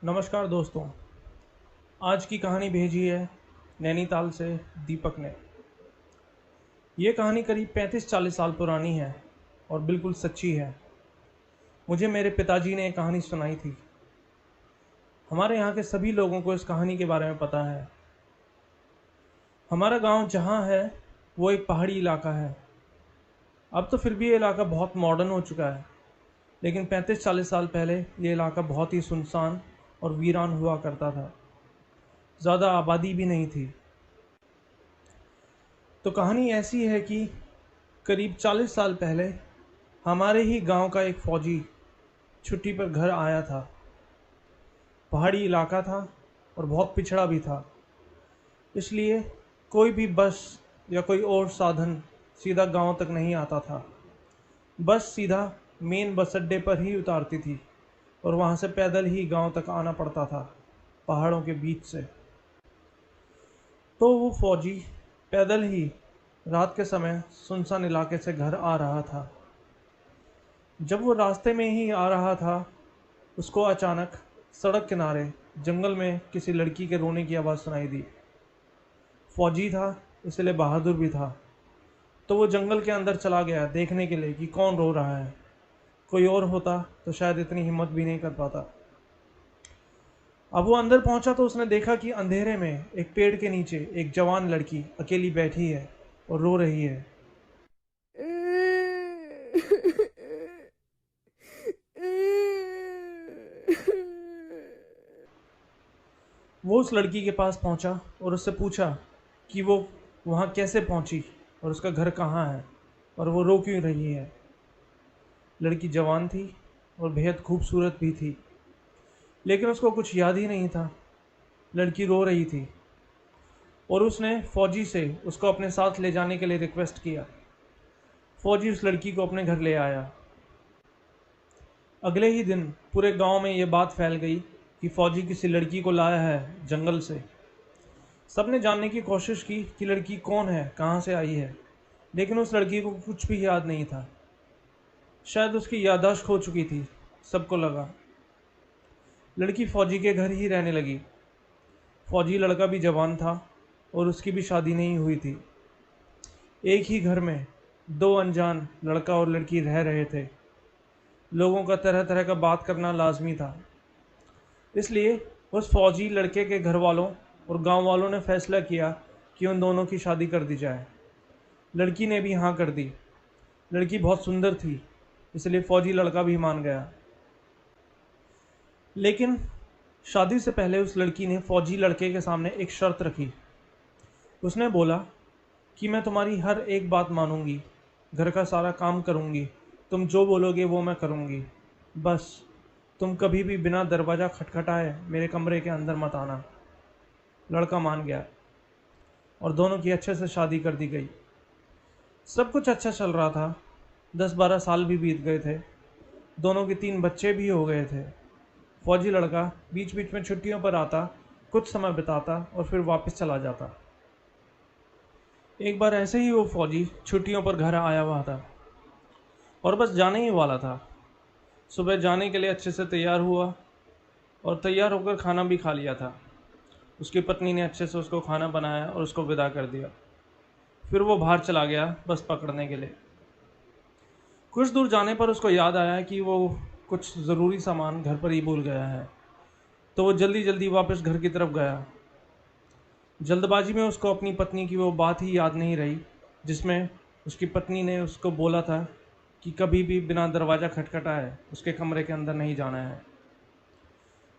नमस्कार दोस्तों। आज की कहानी भेजी है नैनीताल से दीपक ने। ये कहानी करीब 35-40 साल पुरानी है और बिल्कुल सच्ची है। मुझे मेरे पिताजी ने ये कहानी सुनाई थी। हमारे यहाँ के सभी लोगों को इस कहानी के बारे में पता है। हमारा गांव जहाँ है वो एक पहाड़ी इलाका है। अब तो फिर भी ये इलाका बहुत मॉडर्न हो चुका है, लेकिन 35-40 साल पहले ये इलाका बहुत ही सुनसान और वीरान हुआ करता था। ज़्यादा आबादी भी नहीं थी। तो कहानी ऐसी है कि करीब 40 साल पहले हमारे ही गांव का एक फौजी छुट्टी पर घर आया था। पहाड़ी इलाका था और बहुत पिछड़ा भी था, इसलिए कोई भी बस या कोई और साधन सीधा गांव तक नहीं आता था। बस सीधा मेन बस अड्डे पर ही उतारती थी और वहां से पैदल ही गांव तक आना पड़ता था, पहाड़ों के बीच से। तो वो फौजी पैदल ही रात के समय सुनसान इलाके से घर आ रहा था। जब वो रास्ते में ही आ रहा था, उसको अचानक सड़क किनारे जंगल में किसी लड़की के रोने की आवाज़ सुनाई दी। फौजी था, इसलिए बहादुर भी था। तो वो जंगल के अंदर चला गया देखने के लिए कि कौन रो रहा है। कोई और होता तो शायद इतनी हिम्मत भी नहीं कर पाता। अब वो अंदर पहुंचा तो उसने देखा कि अंधेरे में एक पेड़ के नीचे एक जवान लड़की अकेली बैठी है और रो रही है। वो उस लड़की के पास पहुंचा और उससे पूछा कि वो वहां कैसे पहुंची और उसका घर कहाँ है और वो रो क्यों रही है। लड़की जवान थी और बेहद खूबसूरत भी थी, लेकिन उसको कुछ याद ही नहीं था। लड़की रो रही थी और उसने फौजी से उसको अपने साथ ले जाने के लिए रिक्वेस्ट किया। फौजी उस लड़की को अपने घर ले आया। अगले ही दिन पूरे गांव में ये बात फैल गई कि फौजी किसी लड़की को लाया है जंगल से। सबने जानने की कोशिश की कि लड़की कौन है, कहाँ से आई है, लेकिन उस लड़की को कुछ भी याद नहीं था। शायद उसकी याददाश्त खो चुकी थी, सबको लगा। लड़की फौजी के घर ही रहने लगी। फौजी लड़का भी जवान था और उसकी भी शादी नहीं हुई थी। एक ही घर में दो अनजान लड़का और लड़की रह रहे थे। लोगों का तरह तरह का बात करना लाजमी था, इसलिए उस फौजी लड़के के घर वालों और गांव वालों ने फैसला किया कि उन दोनों की शादी कर दी जाए। लड़की ने भी हाँ कर दी। लड़की बहुत सुंदर थी, इसलिए फौजी लड़का भी मान गया। लेकिन शादी से पहले उस लड़की ने फौजी लड़के के सामने एक शर्त रखी। उसने बोला कि मैं तुम्हारी हर एक बात मानूंगी, घर का सारा काम करूंगी, तुम जो बोलोगे वो मैं करूंगी, बस तुम कभी भी बिना दरवाज़ा खटखटाए मेरे कमरे के अंदर मत आना। लड़का मान गया और दोनों की अच्छे से शादी कर दी गई। सब कुछ अच्छा चल रहा था। 10-12 साल भी बीत गए थे। दोनों के 3 बच्चे भी हो गए थे। फौजी लड़का बीच बीच में छुट्टियों पर आता, कुछ समय बिताता और फिर वापस चला जाता। एक बार ऐसे ही वो फौजी छुट्टियों पर घर आया हुआ था और बस जाने ही वाला था। सुबह जाने के लिए अच्छे से तैयार हुआ और तैयार होकर खाना भी खा लिया था। उसकी पत्नी ने अच्छे से उसको खाना बनाया और उसको विदा कर दिया। फिर वो बाहर चला गया बस पकड़ने के लिए। कुछ दूर जाने पर उसको याद आया कि वो कुछ ज़रूरी सामान घर पर ही भूल गया है। तो वो जल्दी जल्दी वापस घर की तरफ गया। जल्दबाजी में उसको अपनी पत्नी की वो बात ही याद नहीं रही, जिसमें उसकी पत्नी ने उसको बोला था कि कभी भी बिना दरवाज़ा खटखटाए उसके कमरे के अंदर नहीं जाना है।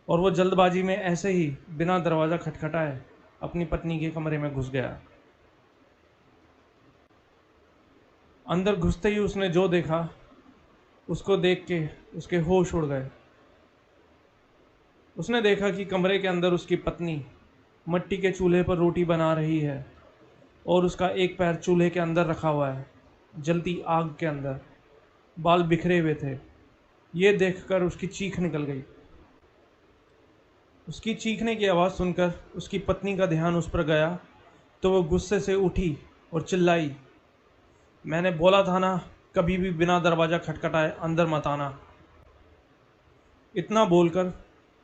और वो जल्दबाजी में ऐसे ही बिना दरवाज़ा खटखटाए अपनी पत्नी के कमरे में घुस गया। अंदर घुसते ही उसने जो देखा, उसको देख के उसके होश उड़ गए। उसने देखा कि कमरे के अंदर उसकी पत्नी मिट्टी के चूल्हे पर रोटी बना रही है और उसका एक पैर चूल्हे के अंदर रखा हुआ है, जलती आग के अंदर। बाल बिखरे हुए थे। ये देखकर उसकी चीख निकल गई। उसकी चीखने की आवाज़ सुनकर उसकी पत्नी का ध्यान उस पर गया तो वो गुस्से से उठी और चिल्लाई, मैंने बोला था ना, कभी भी बिना दरवाज़ा खटखटाए अंदर मत आना। इतना बोलकर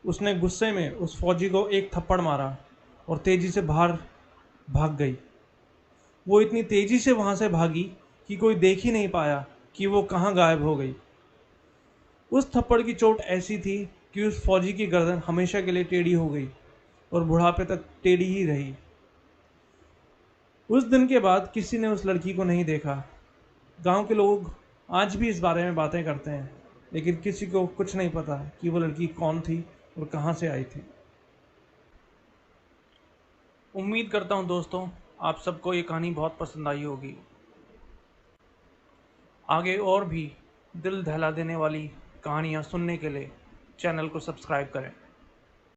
उसने गुस्से में उस फौजी को एक थप्पड़ मारा और तेजी से बाहर भाग गई। वो इतनी तेजी से वहां से भागी कि कोई देख ही नहीं पाया कि वो कहाँ गायब हो गई। उस थप्पड़ की चोट ऐसी थी कि उस फौजी की गर्दन हमेशा के लिए टेढ़ी हो गई और बुढ़ापे तक टेढ़ी ही रही। उस दिन के बाद किसी ने उस लड़की को नहीं देखा। गांव के लोग आज भी इस बारे में बातें करते हैं, लेकिन किसी को कुछ नहीं पता कि वो लड़की कौन थी और कहां से आई थी। उम्मीद करता हूं दोस्तों, आप सबको ये कहानी बहुत पसंद आई होगी। आगे और भी दिल दहला देने वाली कहानियां सुनने के लिए चैनल को सब्सक्राइब करें।